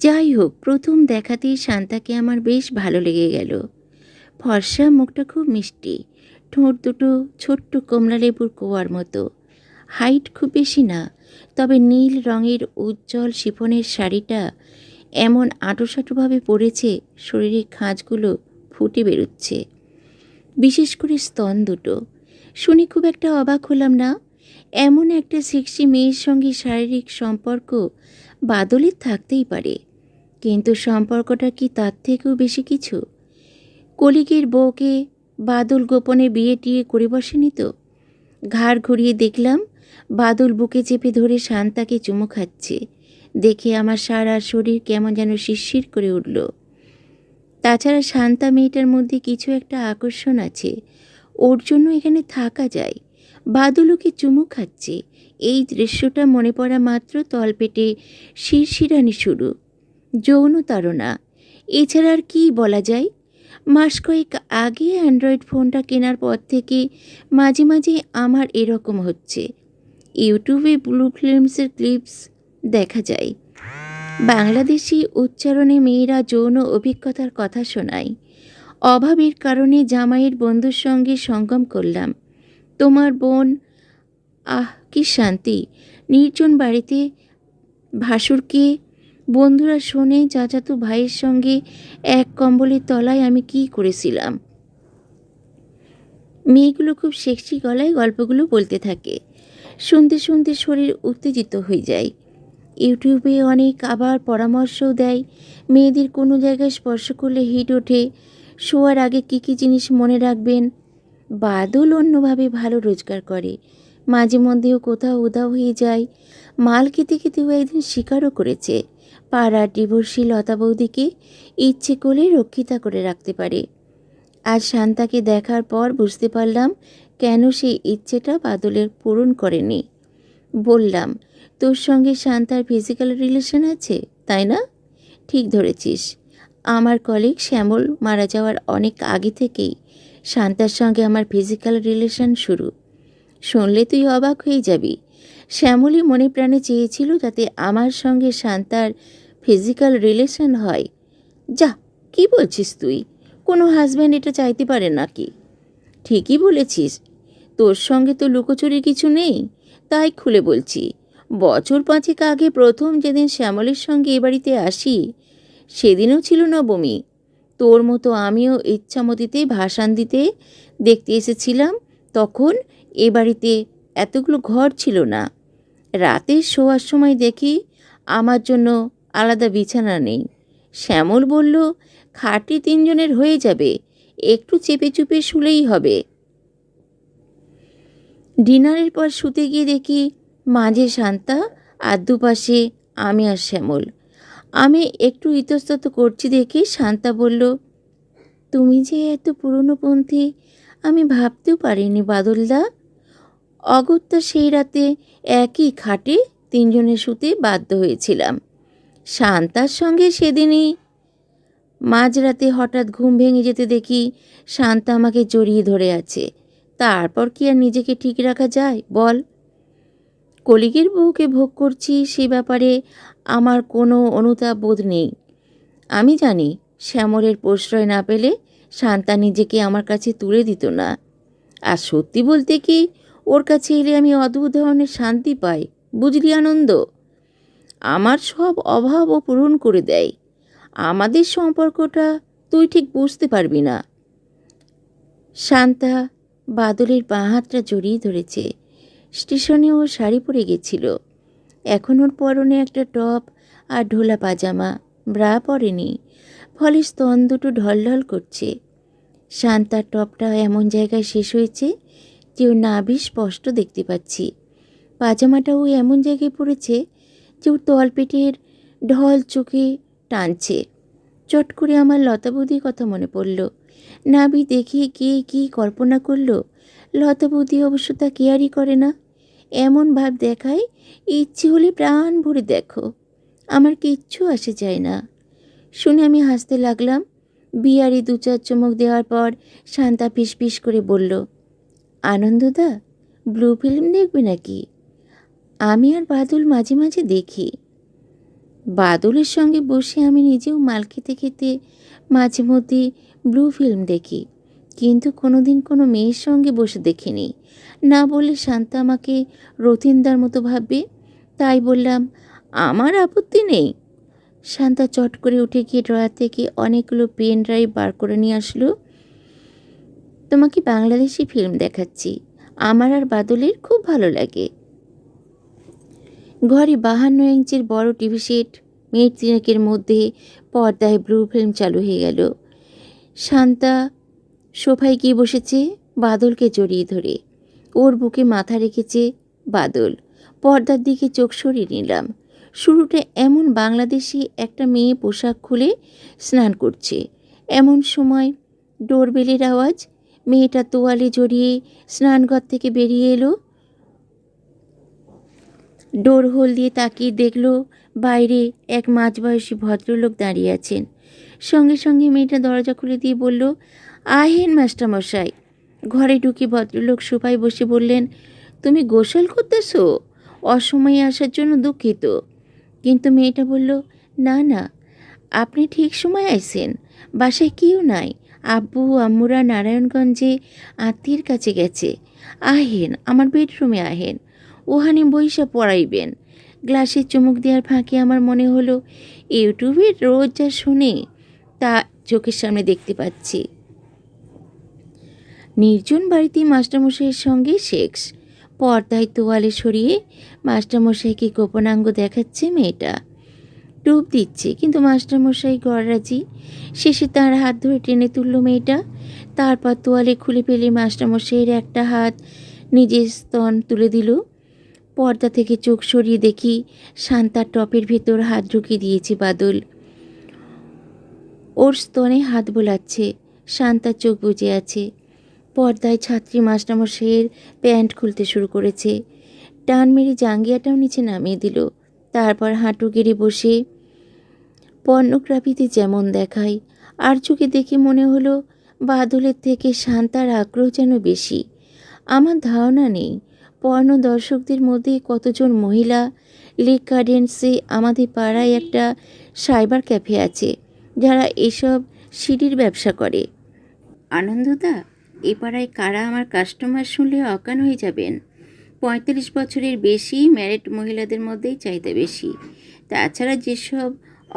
যাই হোক, প্রথম দেখাতেই শান্তাকে আমার বেশ ভালো লেগে গেল। ফর্সা, মুখটা খুব মিষ্টি, ঠোঁট দুটো ছোট্ট কমলা লেবুর কোয়ার মতো। হাইট খুব বেশি না, তবে নীল রঙের উজ্জ্বল শিফনের শাড়িটা এমন আঁটোসাঁটোভাবে পড়েছে, শরীরের খাঁজগুলো ফুটে বেরোচ্ছে, বিশেষ করে স্তন দুটো। শুনে খুব একটা অবাক হলাম না। এমন একটা সেক্সি মেয়ের সঙ্গে শারীরিক সম্পর্ক বাদলের থাকতেই পারে, কিন্তু সম্পর্কটা কি তার থেকেও বেশি কিছু? কলিগের বউকে বাদল গোপনে বিয়ে টিয়ে করে বসেনি তো? ঘাড় ঘুরিয়ে দেখলাম বাদল বুকে চেপে ধরে শান্তাকে চুমু খাচ্ছে। দেখে আমার সারা শরীর কেমন যেন শিরশির করে উঠল। তাছাড়া শান্তা মেয়েটার মধ্যে কিছু একটা আকর্ষণ আছে, ওর জন্য এখানে থাকা যায়। বাদল ওকে চুমু খাচ্ছে, এই দৃশ্যটা মনে পড়া মাত্র তলপেটে শিরশিরানি শুরু। যৌন তাড়না, এছাড়া আর কী বলা যায়? মাস কয়েক আগে অ্যান্ড্রয়েড ফোনটা কেনার পর থেকে মাঝে মাঝে আমার এরকম হচ্ছে। ইউটিউবে ব্লু ফিল্মসের ক্লিপস দেখা যায়, বাংলাদেশি উচ্চারণে মেয়েরা যৌন অভিজ্ঞতার কথা শোনায়। অভাবের কারণে জামাইয়ের বন্ধুর সঙ্গে সঙ্গম করলাম। তোমার বোন, আহ কি শান্তি! নির্জন বাড়িতে ভাসুরকে বন্ধুরা শোনে চাচাতো ভাইয়ের সঙ্গে এক কম্বলের তলায় আমি কি করেছিলাম। মেয়েগুলো খুব সেক্সি গলায় গল্পগুলো বলতে থাকে, শুনতে শুনতে শরীর উত্তেজিত হয়ে যায়। ইউটিউবে অনেক আবার পরামর্শও দেয়, মেয়েদের কোনো জায়গায় স্পর্শ করলে হিট ওঠে, শোয়ার আগে কী কী জিনিস মনে রাখবেন। বাদল অন্যভাবে ভালো রোজগার করে, মাঝে মধ্যেও কোথাও উধাও হয়ে যায়। মাল খেতে খেতেও একদিন স্বীকারও করেছে পাড়ার ডিভোর্সি লতা বৌদিকে ইচ্ছে করে রক্ষিতা করে রাখতে পারে। আজ শান্তাকে দেখার পর বুঝতে পারলাম কেন সেই ইচ্ছেটা বাদলের পূরণ করেনি। বললাম, তোর সঙ্গে শান্তার ফিজিক্যাল রিলেশন আছে, তাই না? ঠিক ধরেছিস। আমার কলিগ শ্যামল মারা যাওয়ার অনেক আগে থেকেই শান্তার সঙ্গে আমার ফিজিক্যাল রিলেশন শুরু। শুনলে তুই অবাক হয়ে যাবি। শ্যামলই মনে প্রাণে চেয়েছিল যাতে আমার সঙ্গে শান্তার ফিজিক্যাল রিলেশন হয়। যা, কি বলছিস তুই? কোনো হাজব্যান্ড এটা চাইতে পারে নাকি? ঠিকই বলেছিস, তোর সঙ্গে তো লুকোচুরি কিছু নেই, তাই খুলে বলছি। বছর 5 আগে প্রথম যেদিন শ্যামলের সঙ্গে এ বাড়িতে আসি, সেদিনও ছিল নবমী। তোর মতো আমিও ইচ্ছামতিতে ভাসান দিতে দেখতে এসেছিলাম। তখন এ বাড়িতে এতগুলো ঘর ছিল না। রাতে শোয়ার সময় দেখি আমার জন্য আলাদা বিছানা নেই। শ্যামল বলল, খাটে 3 জনের হয়ে যাবে, একটু চেপে চুপে শুলেই হবে। ডিনারের পর শুতে গিয়ে দেখি মাঝে শান্তা আর দুপাশে আমি আর শ্যামল। আমি একটু ইতস্তত করছি দেখে শান্তা বলল, তুমি যে এত পুরনোপন্থী আমি ভাবতেও পারিনি বাদলদা। অগত্যা সেই রাতে একই খাটে 3 জনে শুতে বাধ্য হয়েছিলাম। শান্তার সঙ্গে সেদিনই মাঝরাতে হঠাৎ ঘুম ভেঙে যেতে দেখি শান্তা আমাকে জড়িয়ে ধরে আছে। তারপর কি আর নিজেকে ঠিক রাখা যায় বল? কলিগের বউকে ভোগ করছি, সে ব্যাপারে আমার কোনো অনুতাপ বোধ নেই। আমি জানি শ্যামলের প্রশ্রয় না পেলে শান্তা নিজেকে আমার কাছে তুলে দিত না। আর সত্যি বলতে কি, ওর কাছে এলে আমি অদ্ভুত ধরনের শান্তি পাই, বুঝলি আনন্দ? আমার সব অভাবও পূরণ করে দেয়। আমাদের সম্পর্কটা তুই ঠিক বুঝতে পারবি না। শান্তা বাদলের বাঁ হাতটা জড়িয়ে ধরেছে। স্টেশনে ও শাড়ি পরে গেছিল, এখন ওর পরনে একটা টপ আর ঢোলা পাজামা, ব্রা পরেনি, ফলে স্তন দুটো ঢলঢল করছে। শান্তার টপটা এমন জায়গায় শেষ হয়েছে যে ওর নাভি স্পষ্ট দেখতে পাচ্ছি। পাজামাটাও এমন জায়গায় পড়েছে যে ওর তলপেটের ঢল চোখে টানছে। চট করে আমার লতা বৌদির কথা মনে পড়ল। নাভি দেখে কে কী কল্পনা করলো। লতা বৌদি অবশ্য তা কেয়ারই করে না, এমন ভাব দেখায় ইচ্ছে হলে প্রাণ ভরে দেখো, আমার কিচ্ছু আসে যায় না। শুনে আমি হাসতে লাগলাম। বিয়ারি 2-4 চুমুক দেওয়ার পর শান্তা ফিসফিস করে বলল, আনন্দদা, ব্লু ফিল্ম দেখবে নাকি? আমি আর বাদল মাঝে মাঝে দেখি। বাদলের সঙ্গে বসে আমি নিজেও মাল খেতে খেতে মাঝে মধ্যে ব্লু ফিল্ম দেখি, কিন্তু কোনোদিন কোনো মেয়ের সঙ্গে বসে দেখিনি। না বললে শান্তা আমাকে রথিনদার মতো ভাববে। তাই বললাম, আমার আপত্তি নেই। শান্তা চট করে উঠে গিয়ে ড্রয়ার থেকে অনেকগুলো পেন ড্রাইভ বার করে নিয়ে আসলো। তোমাকে বাংলাদেশি ফিল্ম দেখাচ্ছি, আমার আর বাদলের খুব ভালো লাগে। ঘরে 52 ইঞ্চির বড় টিভি সেট। মিনিট তিনেকের মধ্যে পর্দায় ব্লু ফিল্ম চালু হয়ে গেল। শান্তা সোফায় গিয়ে বসেছে বাদলকে জড়িয়ে ধরে। ওর বুকে মাথা রেখেছে বাদল। পর্দার দিকে চোখ সরিয়ে নিলাম। শুরুটা এমন বাংলাদেশি একটা মেয়ে পোশাক খুলে স্নান করছে। এমন সময় ডোরবেলের আওয়াজ। মেয়েটা তোয়ালে জড়িয়ে স্নানঘর থেকে বেরিয়ে এলো। ডোর হোল দিয়ে তাকিয়ে দেখল বাইরে এক মাঝবয়সী ভদ্রলোক দাঁড়িয়ে আছেন। সঙ্গে সঙ্গে মেয়েটা দরজা খুলে দিয়ে বলল, আহেন মাস্টারমশাই। ঘরে ঢুকে ভদ্রলোক সোফায় বসে বললেন, তুমি গোসল করতেছো? অসময়ে আসার জন্য দুঃখিত। কিন্তু মেয়েটা বলল, না না, আপনি ঠিক সময় আইছেন। বাসায় কেউ নাই। আব্বু আম্মুরা নারায়ণগঞ্জে আত্মীয়ের কাছে গেছে। আহেন, আমার বেডরুমে আহেন, ওখানে বইসা পড়াইবেন। গ্লাসে চুমুক দেওয়ার ফাঁকে আমার মনে হলো ইউটিউবে রোজ যা শুনে তা চোখের সামনে দেখতে পাচ্ছি। নির্জন বাড়িতে মাস্টারমশাইয়ের সঙ্গে সেক্স। পর্দায় তোয়ালে সরিয়ে মাস্টারমশাইকে গোপনাঙ্গ দেখাচ্ছে মেয়েটা। ডুব দিচ্ছে, কিন্তু মাস্টারমশাই গড়রাজি। শেষে তার হাত ধরে টেনে তুলল মেয়েটা। তারপর তোয়ালে খুলে ফেলে মাস্টারমশাইয়ের একটা হাত নিজের স্তন তুলে দিল। পর্দা থেকে চোখ সরিয়ে দেখি শান্তার টপের ভেতর হাত ঢুকিয়ে দিয়েছে বাদল। ওর স্তনে হাত বোলাচ্ছে। শান্তার চোখ বুজে আছে। পর্দায় ছাত্রী মাস্টারমশাইয়ের প্যান্ট খুলতে শুরু করেছে। টান মেরে জাঙ্গিয়াটাও নিচে নামিয়ে দিল। তারপর হাঁটু গেড়ে বসে পর্নোগ্রাফিতে যেমন দেখায়। আর চোখে দেখে মনে হলো বাদলের থেকে শান্তার আগ্রহ যেন বেশি। আমার ধারণা নেই পর্ণ দর্শকদের মধ্যে কতজন মহিলা। লেক গার্ডেন্সে আমাদের পাড়ায় একটা সাইবার ক্যাফে আছে যারা এসব সিডির ব্যবসা করে। আনন্দদা, এ পাড়ায় কারা আমার কাস্টমার শুনলে অজ্ঞান হয়ে যাবেন। 45 বছরের বেশি ম্যারিড মহিলাদের মধ্যেই চাহিদা বেশি। তাছাড়া যেসব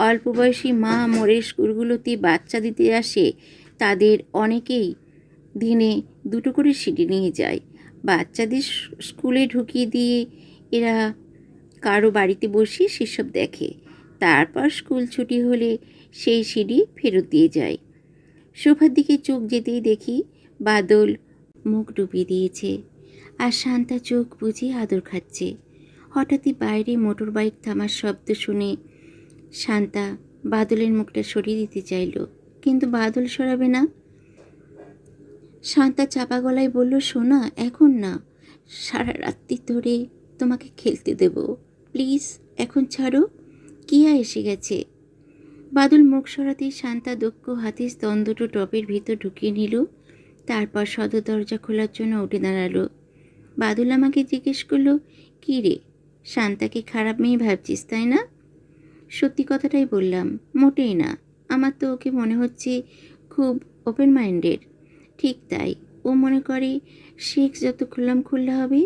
অল্প বয়সী মা মোড়ের স্কুলগুলোতে বাচ্চা দিতে আসে তাদের অনেকেই দিনে 2টো করে সিডি নিয়ে যায়। বাচ্চাদের স্কুলে ঢুকিয়ে দিয়ে এরা কারো বাড়িতে বসে সেসব দেখে। তারপর স্কুল ছুটি হলে সেই সিডি ফেরত দিয়ে যায়। সোফার দিকে চোখ যেতেই দেখি বাদল মুখ ডুবিয়ে দিয়েছে আর শান্তা চোখ বুজে আদর খাচ্ছে। হঠাৎই বাইরে মোটর বাইক থামার শব্দ শুনে শান্তা বাদলের মুখটা সরিয়ে দিতে চাইল, কিন্তু বাদল সরাবে না। শান্তা চাপা গলায় বলল, সোনা, এখন না, সারা রাত্রি ধরে তোমাকে খেলতে দেব, প্লিজ এখন ছাড়ো। কিয়া এসে গেছে। বাদল মুখ সরাতেই শান্তা দক্ষ হাতে স্তন দুটো টপের ভিতর ঢুকিয়ে নিল। তারপর সদর দরজা খোলার জন্য উঠে দাঁড়ালো। বাদল আমাকে জিজ্ঞেস করলো, কী রে, শান্তাকে খারাপ মেয়ে ভাবছিস তাই না? সত্যি কথাটাই বললাম, মোটেই না। আমার তো ওকে মনে হচ্ছে খুব ওপেন মাইন্ডেড। ঠিক তাই, ও মনে করে সেক্স যত খোল্লা হবে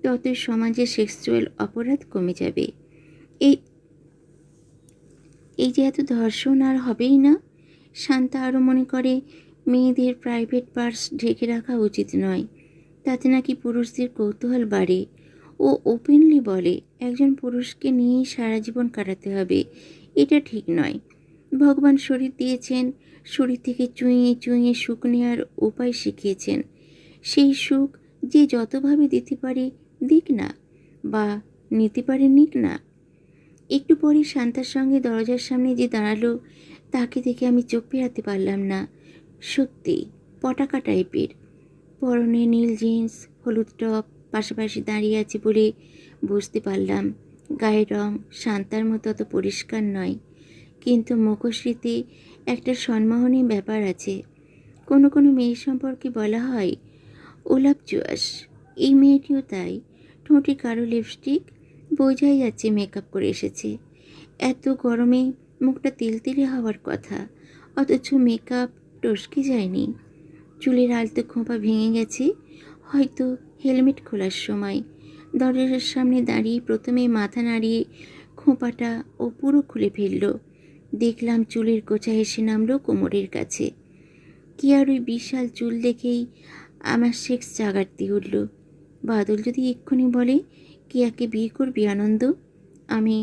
ততই সমাজে সেক্সুয়াল অপরাধ কমে যাবে। এই এই যে এত ধর্ষণ আর হবেই না। শান্তা আরও মনে করে মেয়েদের প্রাইভেট পার্টস ঢেকে রাখা উচিত নয়, তাতে নাকি পুরুষদের কৌতূহল বাড়ে। ও ওপেনলি বলে একজন পুরুষকে নিয়েই সারা জীবন কাটাতে হবে। এটা ঠিক নয়। ভগবান শরীর দিয়েছেন, শরীর থেকে চুইয়ে চুইয়ে সুখ নেওয়ার উপায় শিখিয়েছেন। সেই সুখ যে যতভাবে দিতে পারে দিক না, বা নিতে পারে নিক না। একটু পরে শান্তার সঙ্গে দরজার সামনে যে দাঁড়ালো তাকে দেখে আমি চোখ ফেরাতে পারলাম না। সত্যি পটাকা টাইপের, পরনে নীল জিন্স, হলুদ টপ, পাশাপাশি দাঁড়িয়ে আছে বলে বুঝতে পারলাম গায়ের রং শান্তার মতো অত পরিষ্কার নয়, কিন্তু মুখশ্রীতে একটা সম্মোহনী ব্যাপার আছে। কোনো কোনো মেয়ে সম্পর্কে বলা হয় ওলাপচুয়াস। এই মেয়েটিও তাই। ঠোঁটে কারো লিপস্টিক, বোঝাই যাচ্ছে মেকআপ করে এসেছে। এত গরমে মুখটা তিলতিলে হওয়ার কথা, অথচ মেকআপ টসকে যায়নি। চুলের আলতো খোঁপা ভেঙে গেছে, হয়তো হেলমেট খোলার সময়। দরজার সামনে দাঁড়িয়ে প্রথমে মাথা নাড়িয়ে খোঁপাটা ও পুরো খুলে ফেলল। দেখলাম চুলের গোছা এসে নামলো কোমরের কাছে। কিয়ার ওই বিশাল চুল দেখেই আমার সেক্স জাগাড়তে উঠল। বাদল যদি এক্ষুনি বলে কিয়াকে বিয়ে করবি আনন্দ, আমি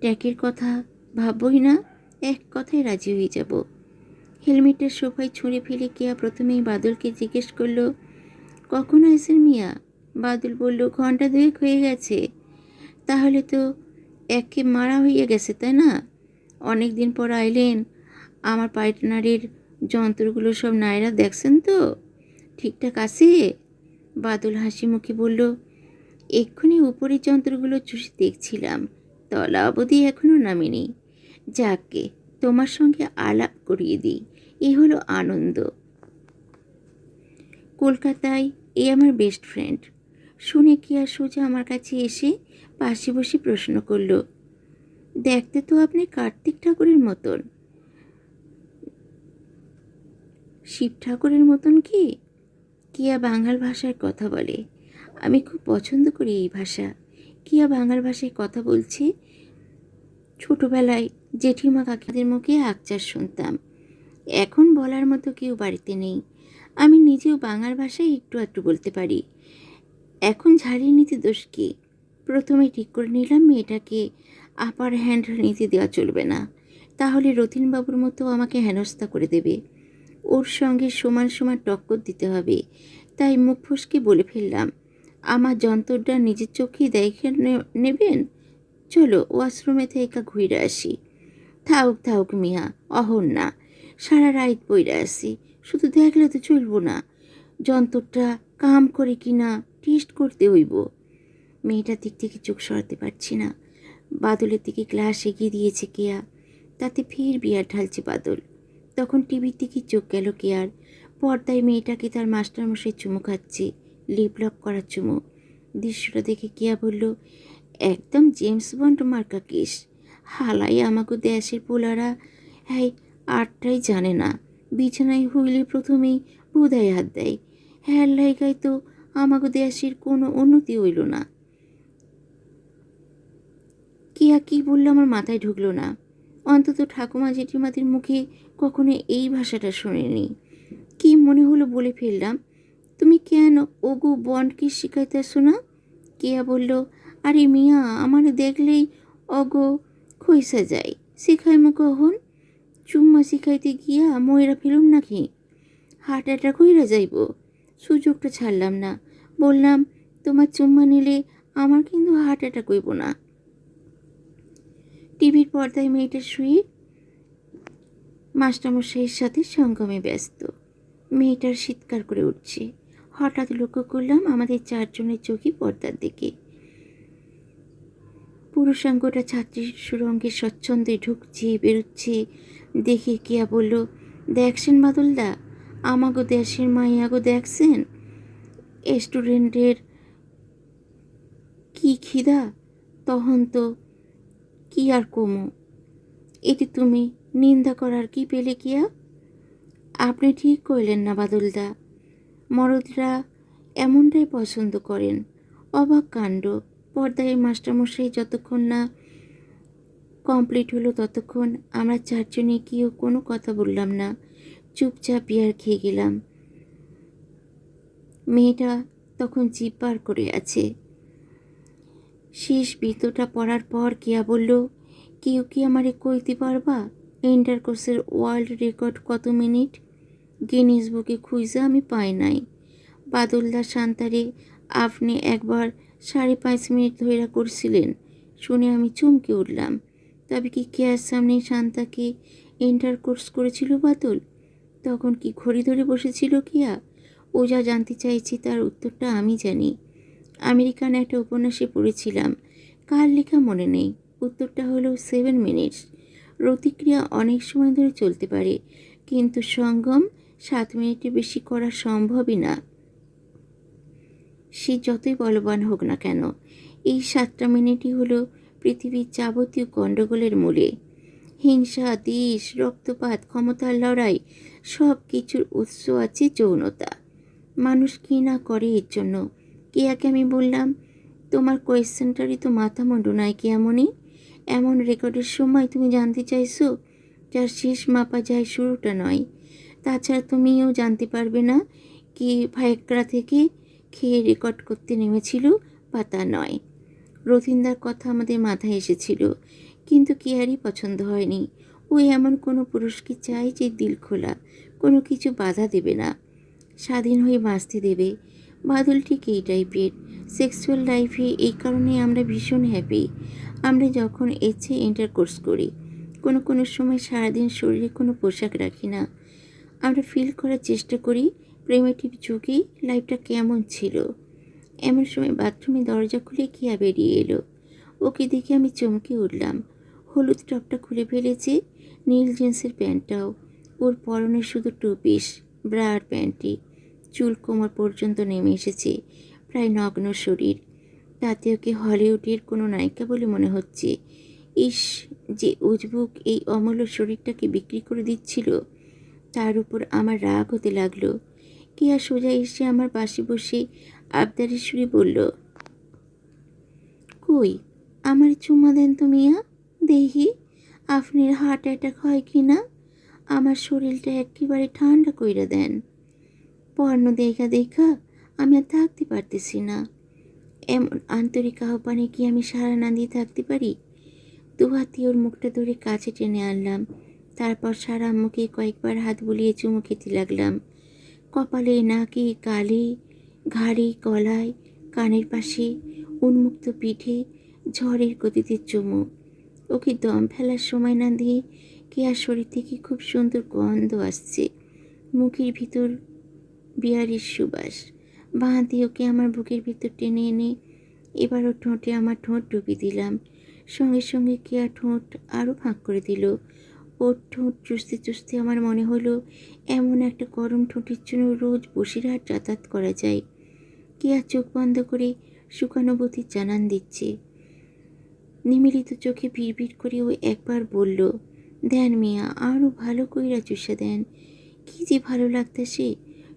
ট্যাকের কথা ভাববই না, এক কথায় রাজি হয়ে যাব। হেলমেটের সোফায় ছুঁড়ে ফেলে কিয়া প্রথমেই বাদলকে জিজ্ঞেস করলো, কখন আসেন মিয়া? বাদল বলল, ঘন্টা দুয়েক হয়ে গেছে। তাহলে তো একে মারা হইয়া গেছে, তাই না? অনেক দিন পর আইলেন, আমার পার্টনারের যন্ত্রগুলো সব নায়রা দেখছেন তো ঠিকঠাক আছে? বাদল হাসি মুখে বলল, এক্ষুনি উপরের যন্ত্রগুলো চুষে দেখছিলাম, তলা অবধি এখনও নামিনি। যাকে তোমার সঙ্গে আলাপ করিয়ে দিই, এ হলো আনন্দ। কলকাতায় এ আমার বেস্ট ফ্রেন্ড। শুনে কি আর সোজা আমার কাছে এসে পাশে বসে প্রশ্ন করল, দেখতে তো আপনি কার্তিক ঠাকুরের মতন। শিব ঠাকুরের মতন কি? কিয়া বাঙাল ভাষায় কথা বলে, আমি খুব পছন্দ করি এই ভাষা। কিয়া বাঙাল ভাষায় কথা বলছে। ছোটবেলায় জেঠিমা কাকিদের মুখে আকচার শুনতাম, এখন বলার মতো কেউ বাড়িতে নেই। আমি নিজেও বাংলা ভাষায় একটু একটু বলতে পারি। এখন ঝাড়িয়ে নিতে দোষ কি? প্রথমে ঠিক করে নিলাম মেয়েটাকে আপার হ্যান্ড নিতে দেওয়া চলবে না, তাহলে রতিনবাবুর মতো আমাকে হেনস্থা করে দেবে। ওর সঙ্গে সমান সমান টক্কর দিতে হবে। তাই মুখ ফসকে বলে ফেললাম, আমার যন্ত্রটা নিজের চোখেই দেখে নেবেন। চলো ওয়াশরুমে থেকে ঘুরে আসি। থাউক থাউক মিয়া, অহন না, সারা রাত বইরা আসি, শুধু দেখলে তো চলবো না। যন্ত্রটা কাম করে কি না টেস্ট করতে হইব। মেয়েটার দিক থেকে চোখ সরাতে পারছি না। বাদলের দিকে গ্লাস এগিয়ে দিয়েছে কেয়া, তাতে ফের বিয়ার ঢালছে বাদল। তখন টিভির দিকে চোখ গেল কেয়ার। পর্দায় মেয়েটাকে তার মাস্টারমশাই চুমু খাচ্ছে, লিপ লক করার চুমু। দৃশ্যটা দেখে কেয়া বলল, একদম জেমস বন্ড মার্কা কেস। হালাই আমাকে দেশের পোলারা হ্যাঁ আটটাই জানে না, বিছানায় হইলে প্রথমেই বোধায় হাত দেয়। হ্যার লাইগায় তো আমাকে দেশের কোনো উন্নতি হইল না। কিয়া কি বললো আমার মাথায় ঢুকলো না। অন্তত ঠাকুমা জেঠিমাদের মুখে কখনো এই ভাষাটা শোনেনি। কি মনে হলো বলে ফেললাম, তুমি কেন ওগো বন্ডকে শিখাইতেছো না? কেয়া বলল, আরে মিয়া, আমার দেখলেই অগো খইসা যায়, শিখাইমু কখন? চুম্মা শিখাইতে গিয়া ময়রা ফেলুম নাকি? হার্ট অ্যাটাক হইরা যাইব। সুযোগটা ছাড়লাম না, বললাম, তোমার চুম্মা নিলে আমার কিন্তু হার্ট অ্যাটাক হইব না। টিভির পর্দায় মেয়েটা শুয়ে মাস্টারমশাইয়ের সাথে সঙ্গমে ব্যস্ত। মেয়েটার চিৎকার করে উঠছে। হঠাৎ লক্ষ্য করলাম আমাদের চারজনের চোখই পর্দার দিকে। পুরুষাঙ্গটা ছাত্রীর সুরঙ্গে স্বচ্ছন্দে ঢুকছে বেরোচ্ছে দেখে কিয়া বলল, দেখছেন বাদলদা, আমাগো দেশের মাইয়াগো দেখছেন? স্টুডেন্টের কি খিদা, তখন তো কি আর কমু। এতে তুমি নিন্দা করার কি পেলে কিয়া? আপনি ঠিক কইলেন না বাদলদা, মরদরা এমনটাই পছন্দ করেন। অবাক কাণ্ড। পর্দায় মাস্টারমশাই যতক্ষণ না কমপ্লিট হলো ততক্ষণ আমরা চারজনে কেউ কোনো কথা বললাম না, চুপচাপ বিয়ার খেয়ে গেলাম। মেয়েটা তখন জিভ বার করে আছে। শেষ বৃত্তটা পড়ার পর কিয়া বলল, কেউ কি আমারে কইতে পারবা ইন্টারকোর্সের ওয়ার্ল্ড রেকর্ড কত মিনিট? গিনিস বুকে খুঁজে আমি পাই নাই। বাদলদা শান্তারে আপনি একবার 5.5 মিনিট ধইরা করছিলেন শুনে আমি চমকে উঠলাম। তবে কি কেয়ার সামনে শান্তাকে ইন্টারকোর্স করেছিল বাদল? তখন কি ঘড়ি ধরে বসেছিল কিয়া? ও যা জানতে চাইছি তার উত্তরটা আমি জানি। আমেরিকান একটা উপন্যাসে পড়েছিলাম, কার লেখা মনে নেই। উত্তরটা হলো 7 মিনিটস। প্রতিক্রিয়া অনেক সময় ধরে চলতে পারে, কিন্তু সঙ্গম 7 মিনিটের বেশি করা সম্ভবই না। সে যতই বলবান হোক না কেন, এই 7টা মিনিটই হলো পৃথিবীর যাবতীয় গণ্ডগোলের মূলে। হিংসা, দ্বেষ, রক্তপাত, ক্ষমতার লড়াই, সব কিছুর উৎস আছে যৌনতা। মানুষ কী না করে এর জন্য। কেয়াকে আমি বললাম, তোমার কোয়েশ্চেনটারই তো মাথা মুন্ডু নাই কি এমনই? এমন রেকর্ডের সময় তুমি জানতে চাইছো যার শেষ মাপা যায়, শুরুটা নয়। তাছাড়া তুমিও জানতে পারবে না কি ভাইকরা থেকে খেয়ে রেকর্ড করতে নেমেছিল বা তা নয়। রথিনদার কথা আমাদের মাথায় এসেছিল, কিন্তু কেয়ারই পছন্দ হয়নি। ও এমন কোনো পুরুষকে চাই যে দিল খোলা, কোনো কিছু বাধা দেবে না, স্বাধীন হয়ে বাঁচতে দেবে। বাদল ঠিক এই টাইপের। সেক্সুয়াল লাইফে এই কারণে আমরা ভীষণ হ্যাপি। আমরা যখন ইন্টারকোর্স করি, কোনো সময় সারাদিন শরীরে কোনো পোশাক রাখি না। আমরা ফিল করার চেষ্টা করি প্রিমিটিভ যুগে লাইফটা কেমন ছিল। এমন সময় বাথরুমে দরজা খুলে কিয়া বেরিয়ে এলো। ওকে দেখে আমি চমকে উঠলাম। হলুদ টপটা খুলে ফেলেছে, নীল জিন্সের প্যান্টটাও। ওর পরনে শুধু টু পিস, ব্রা আর প্যান্টি। চুল কোমর পর্যন্ত নেমে এসেছে, প্রায় নগ্ন শরীর। তাতে ওকে হলিউডের কোনো নায়িকা বলে মনে হচ্ছে। ইস, যে উজবুক এই অমূল্য শরীরটাকে বিক্রি করে দিচ্ছিল। তার উপর আমার রাগ হতে লাগলো। কিয়া সোজা এসে আমার পাশে বসে আবদারের সুরে বলল, কই আমার চুমা দেন তো মিয়া, দেখি আপনার হার্ট অ্যাটাক হয় কি না। আমার শরীরটা একেবারে ঠান্ডা কইরা দেন। পর্ণ দেখা দেখা আমি আর থাকতে পারতেছি না। এমন আন্তরিক আহ্বানে কি আমি সাড়া না দিয়ে থাকতে পারি? দুহাতি ওর মুখটা ধরে কাছে টেনে আনলাম। তারপর সারা মুখে কয়েকবার হাত বুলিয়ে চুমু খেতে লাগলাম। কপালে, নাকে, গালে, ঘাড়ে, গলায়, কানের পাশে, উন্মুক্ত পিঠে ঝড়ের গতিতে চুমু। ওকে দম ফেলার সময় না দিয়ে কেয়ার শরীর থেকে খুব সুন্দর গন্ধ আসছে। মুখের ভিতর বিয়ারের সুবাস। বাঁ দিয়ে ওকে আমার বুকের ভিতর টেনে এনে এবার ওর ঠোঁটে আমার ঠোঁট ডুবিয়ে দিলাম। সঙ্গে সঙ্গে কেয়া ঠোঁট আরও ফাঁক করে দিল। ওর ঠোঁট চুষতে চুষতে আমার মনে হলো এমন একটা গরম ঠোঁটের জন্য রোজ বসিরহাট যাতায়াত করা যায়। কেয়া চোখ বন্ধ করে সুখানুভূতির জানান দিচ্ছে। নিমিলিত চোখে ভিড় করে ও একবার বলল, দেন মিয়া, আরও ভালো কইরা চুষে দেন। কি যে ভালো লাগতেছে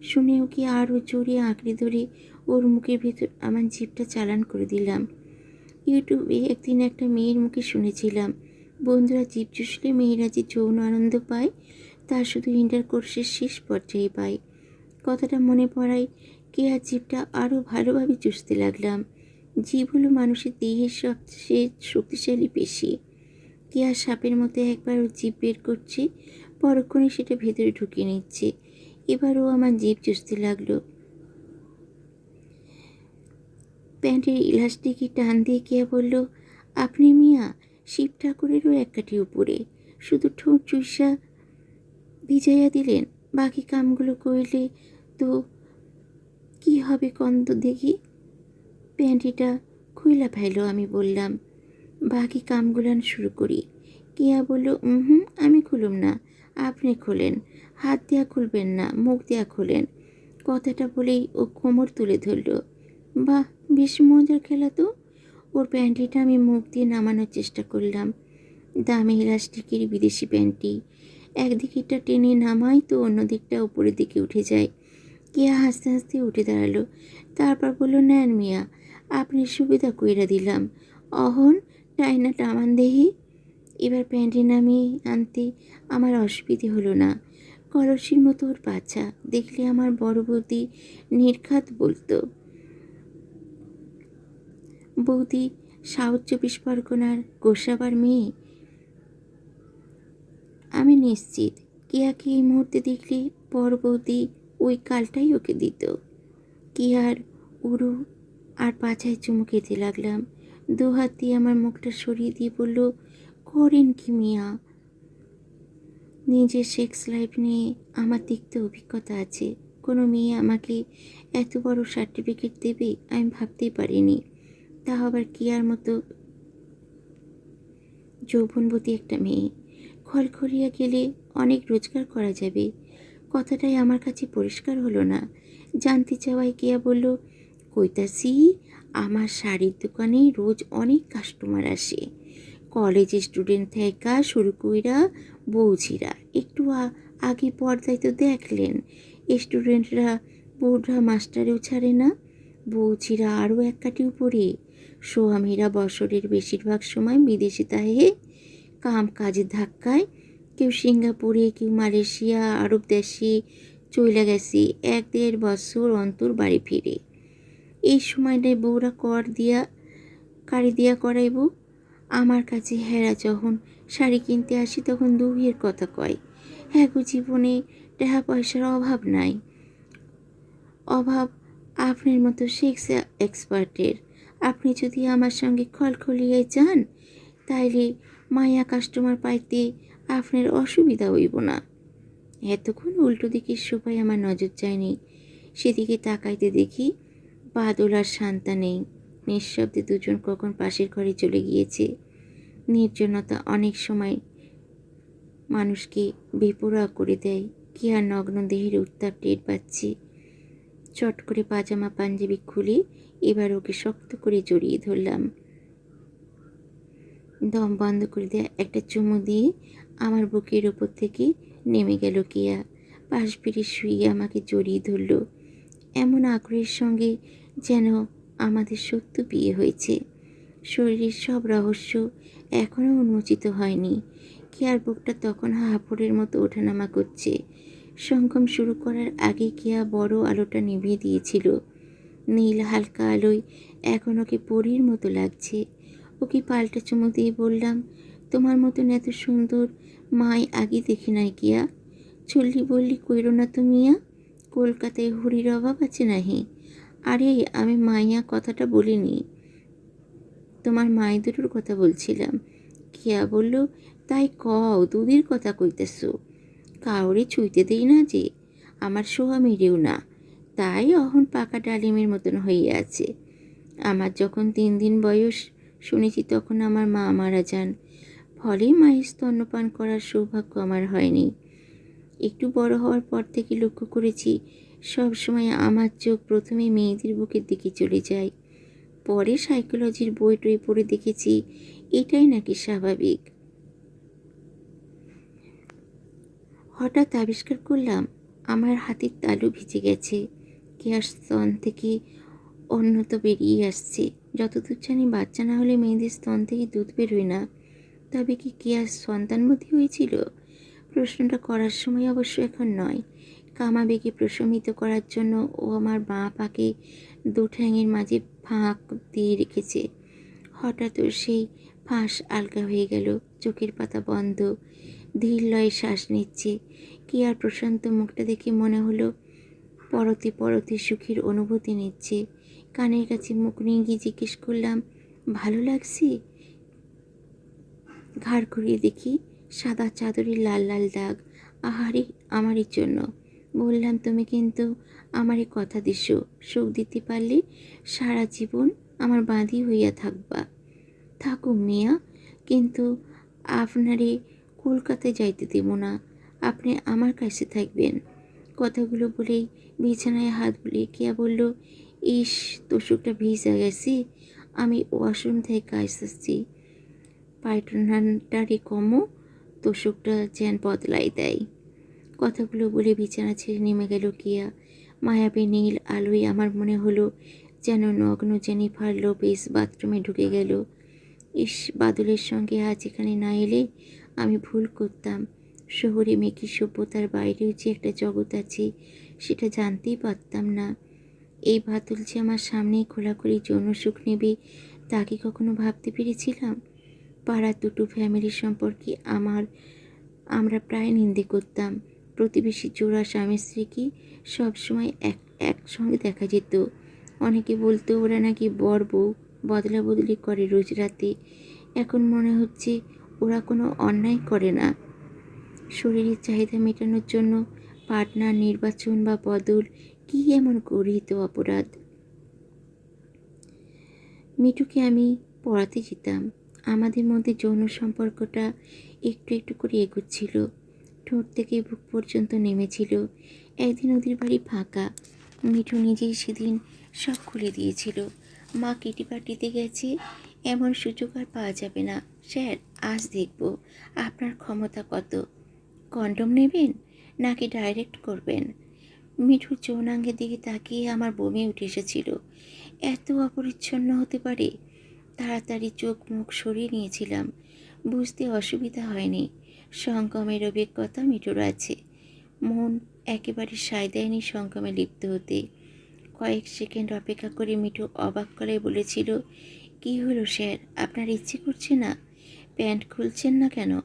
শুনে ওকে আরও জোরে আঁকড়ে ধরে ওর মুখের ভেতর আমার জিভটা চালান করে দিলাম। ইউটিউবে একদিন একটা মেয়ের মুখে শুনেছিলাম, বন্ধুরা জিভ চুষলে মেয়েরা যে যৌন আনন্দ পায় তা শুধু ইন্টারকোর্সের শেষ পর্যায়ে পায়। কথাটা মনে পড়ায় কেয়া জিভটা আরও ভালোভাবে চুষতে লাগলাম। জীব হলো মানুষের দেহের সবচেয়ে শক্তিশালী পেশি। কেয়া সাপের মতো একবার ওর জিভ বের করছে, পরক্ষণে সেটা ভেতরে ঢুকিয়ে নিচ্ছে। এবারও আমার জিভ চুষতে লাগলো। প্যান্টের ইলাস্টিকে টান দিয়ে কেয়া বলল, আপনি মিয়া শিব ঠাকুরেরও এক কাঠি উপরে, শুধু ঠোঁট চুষা ভিজাইয়া দিলেন। বাকি কামগুলো করলে তো কি হবে কন্দ দেখি। প্যান্টিটা খুইলা ফেলো, আমি বললাম। বাকি কামগুলান শুরু করি। কেয়া বলল, আমি খুলুম না, আপনি খোলেন। হাত দেয়া খুলবেন না, মুখ দেয়া খোলেন। কথাটা বলেই ও কোমর তুলে ধরল। বাহ, বেশ মজার খেলা তো। ওর প্যান্টিটা আমি মুখ দিয়ে নামানোর চেষ্টা করলাম। দামি ইলাস্টিকের বিদেশি প্যান্টি। একদিকটা টেনে নামাই তো অন্য দিকটা উপরের দিকে উঠে যায়। কেয়া হাসতে হাসতে উঠে দাঁড়ালো। তারপর বলল, নেন মিয়া, আপনি সুবিধা কইরা দিলাম। অহন টাইনা টামান দেহি। এবার প্যান্টি নামিয়ে আনতে আমার অসুবিধে হলো না। কলসির মতো ওর পাছা দেখলে আমার বড় বৌদি নির্ঘাত বলতো, বৌদি সাউথ 24 পরগনার গোসাবার মেয়ে। আমি নিশ্চিত কেয়াকে এই মুহূর্তে দেখলে বড় বৌদি ওই কালটাই ওকে দিত। কেয়ার উরু আর পাছায় চুমু খেতে লাগলাম। দু হাত দিয়ে আমার মুখটা সরিয়ে দিয়ে বলল, করেন কি মিয়া? নিজের সেক্স লাইফ নিয়ে আমার তিক্ত অভিজ্ঞতা আছে। কোনো মেয়ে আমাকে এত বড় সার্টিফিকেট দেবে আমি ভাবতেই পারিনি। তা আবার কেয়ার মতো যৌবনবতী একটা মেয়ে। খলখলিয়া গেলে অনেক রোজগার করা যাবে, কথাটাই আমার কাছে পরিষ্কার হলো না। জানতে চাওয়ায় কেয়া বলল, কইতাছি আমার শাড়ির দোকানে রোজ অনেক কাস্টমার আসে। কলেজ স্টুডেন্ট থেকে শুরু কইরা বউঝিরা একটু আগে পর্দায় তো দেখলেন, স্টুডেন্টরা বুড়া মাস্টারেও ছাড়ে না, বউঝিরা আরও এক কাটি উপরে। স্বামীরা বছরের বেশিরভাগ সময় বিদেশে তাহে, কাম কাজের ধাক্কায় কেউ সিঙ্গাপুরে, কেউ মালয়েশিয়া, আরব দেশে চইলা গেছে 1-1.5 বছর অন্তর বাড়ি ফিরে। এই সময়টায় বউরা কারি দিয়া করাইব। আমার কাছে হেরা যখন শাড়ি কিনতে আসি তখন দুইয়ের কথা কয়, হ্যাঁ গো জীবনে টাকা পয়সার অভাব নাই। অভাব আপনার মতো সেক্স এক্সপার্টের। আপনি যদি আমার সঙ্গে খলখলিয়ে যান তাইলে মায়া কাস্টমার পাইতে আপনার অসুবিধা হইব না। এতক্ষণ উল্টো দিকের সোফায় আমার নজর যায়নি। সেদিকে তাকাইতে দেখি বাদল আর শান্তা নেই। নিঃশব্দে দুজন কখন পাশের ঘরে চলে গিয়েছে। নির্জনতা অনেক সময় মানুষকে বেপরোয়া করে দেয়। কি আর নগ্ন দেহের উত্তাপ টের পাচ্ছি। চট করে পাজামা পাঞ্জাবি খুলে এবার ওকে শক্ত করে জড়িয়ে ধরলাম। দম বন্ধ করে দেয়া একটা চুমু দিয়ে আমার বুকের ওপর থেকে নেমে গেল কেয়া। পাশ ফিরে শুয়ে আমাকে জড়িয়ে ধরল এমন আগ্রহের সঙ্গে যেন আমাদের সত্য বিয়ে হয়েছে। শরীরের সব রহস্য এখনও উন্মোচিত হয়নি। কেয়ার বুকটা তখন হাঁফড়ের মতো ওঠানামা করছে। সঙ্গম শুরু করার আগে কেয়া বড় আলোটা নিভিয়ে দিয়েছিল। নীল হালকা আলোয় এখন ওকে পরীর মতো লাগছে। ওকে পাল্টা চুমু দিয়ে বললাম, তোমার মতন এত সুন্দর মাই আগে দেখি নাই কিয়া। চল্লি বললি কইরো না তো মিয়া, কলকাতায় হরির অভাব আছে নাহি। আরে আমি মাইয়া কথাটা বলিনি, তোমার মাই দুটোর কথা বলছিলাম। কিয়া বলল, তাই কও দুদির কথা কইতেছ। কাউরে ছুঁইতে দেই না যে, আমার স্বামীরেও না, তাই অহন পাকা ডালিমের মতন হইয়া আছে। আমার যখন 3 দিন বয়স শুনেছি তখন আমার মা মারা যান, ফলে মায়ের স্তন্যপান করার সৌভাগ্য আমার হয়নি। একটু বড় হওয়ার পর থেকে লক্ষ্য করেছি সব সময় আমার চোখ প্রথমে মেয়েদের বুকের দিকে চলে যায়। পরে সাইকোলজির বই টই পড়ে দেখেছি এটাই নাকি স্বাভাবিক। হঠাৎ আবিষ্কার করলাম আমার হাতের তালু ভিজে গেছে। কেয়ার স্তন থেকে অন্যত বেরিয়ে আসছে। যতদূর জানি বাচ্চা না হলে মেয়েদের স্তন থেকে দুধ বেরোয় না। তবে কি কেয়ার সন্তানবতী হয়েছিল? প্রশ্নটা করার সময় অবশ্য এখন নয়। কামাবেগে প্রশমিত করার জন্য ও আমার বাঁ পাকে 2 ঠ্যাঙের মাঝে ফাঁক দিয়ে রেখেছে। হঠাৎ ওর সেই ফাঁস আলগা হয়ে গেল। চোখের পাতা বন্ধ, ধীর লয়ে শ্বাস নিচ্ছে। কেয়ার প্রশান্ত মুখটা দেখে মনে হলো পরতে পরতে সুখের অনুভূতি নিচ্ছে। কানের কাছে মুখ নিয়ে গিয়ে জিজ্ঞেস করলাম, ভালো লাগছে? ঘাড় ঘুরিয়ে দেখি সাদা চাদরের লাল লাল দাগ। আহারে আমারই জন্য। বললাম, তুমি কিন্তু আমারে কথা দিছো, সুখ দিতে পারলে সারা জীবন আমার বাঁধি হইয়া থাকবা। থাকো মিয়া, কিন্তু আপনারে কলকাতায় যাইতে দেব না। আপনি আমার কাছে থাকবেন। কথাগুলো বলেই বিছানায় হাত বুলিয়ে কেয়া বলল, ইস তোষকটা ভিজা গেছে, আমি ওয়াশরুম থেকে আসছি। পায়খানাটারে কমও, তোষকটা যেন বদলাই দেয়। কথাগুলো বলে বিছানা ছেড়ে নেমে গেল কেয়া। মায়াবী নীল আলোয় আমার মনে হলো যেন নগ্ন জেনিফার লোপেজ বাথরুমে ঢুকে গেল। ইস, বাদলের সঙ্গে আজ এখানে না এলে আমি ভুল করতাম। শহরে মেকি সভ্যতার বাইরেও যে একটা জগৎ আছে সেটা জানতেই পারতাম না। এই বাদল যে আমার সামনেই খোলাখুলি যৌন সুখ নেবে তা কি কখনো ভাবতে পেরেছিলাম? পাড়ার দুটো ফ্যামিলির সম্পর্কে আমরা প্রায় নিন্দে করতাম। প্রতিবেশী জোড়া স্বামী স্ত্রীকে সবসময় একসঙ্গে দেখা যেত। অনেকে বলতো ওরা নাকি বর বউ বদলা বদলি করে রোজ রাতে। এখন মনে হচ্ছে ওরা কোনো অন্যায় করে না। শরীরের চাহিদা মেটানোর জন্য পার্টনার নির্বাচন বা বদল কি এমন গর্হিত অপরাধ? মিঠুকে আমি পড়াতে যেতাম। আমাদের মধ্যে যৌন সম্পর্কটা একটু একটু করে এগোচ্ছিল। ঠোঁট থেকে বুক পর্যন্ত নেমেছিল। একদিন ওদের বাড়ি ফাঁকা। মিঠু নিজেই সেদিন সব খুলে দিয়েছিল। মা কিটি পার্টিতে গেছে, এমন সুযোগ আর পাওয়া যাবে না। স্যার, আজ দেখব আপনার ক্ষমতা কত। কন্ডম নেবেন নাকি ডাইরেক্ট করবেন? মিঠুর যৌনাঙ্গের দিকে তাকিয়ে আমার বমি উঠে এসেছিল। এত অপরিচ্ছন্ন হতে পারে? তাড়াতাড়ি চোখ মুখ সরিয়ে নিয়েছিলাম। বুঝতে অসুবিধা হয়নি। সঙ্গমের অভিজ্ঞতা মিঠুর আছে। মন একেবারে সায় দেয়নি সঙ্গমে লিপ্ত হতে। কয়েক সেকেন্ড অপেক্ষা করে মিঠু অবাক গলায় বলেছিল, কী হলো স্যার, আপনার ইচ্ছে করছে না? প্যান্ট খুলছেন না কেন?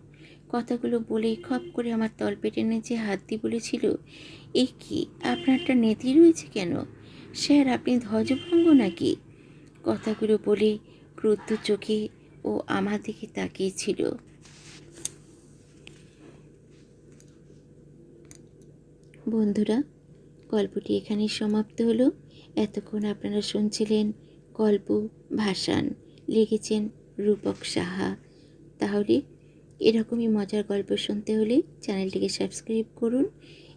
কথাগুলো বলেই খপ করে আমার তলপেটের নিচে হাত দিয়ে বলেছিল, এ কি, আপনারটা নেতি রয়েছে কেন? স্যার, আপনি ধ্বজভঙ্গ নাকি? কথাগুলো বলে ক্রুদ্ধ চোখে ও আমার দিকে তাকিয়েছিল। বন্ধুরা, গল্পটি এখানেই সমাপ্ত হলো। এতক্ষণ আপনারা শুনছিলেন গল্প ভাসান, লিখেছেন রূপক সাহা। তাহলে এরকমই মজার গল্প শুনতে হলে চ্যানেলটিকে সাবস্ক্রাইব করুন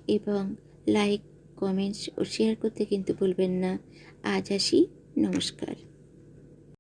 এবং লাইক, কমেন্টস ও শেয়ার করতে কিন্তু ভুলবেন না। আজ আসি, নমস্কার।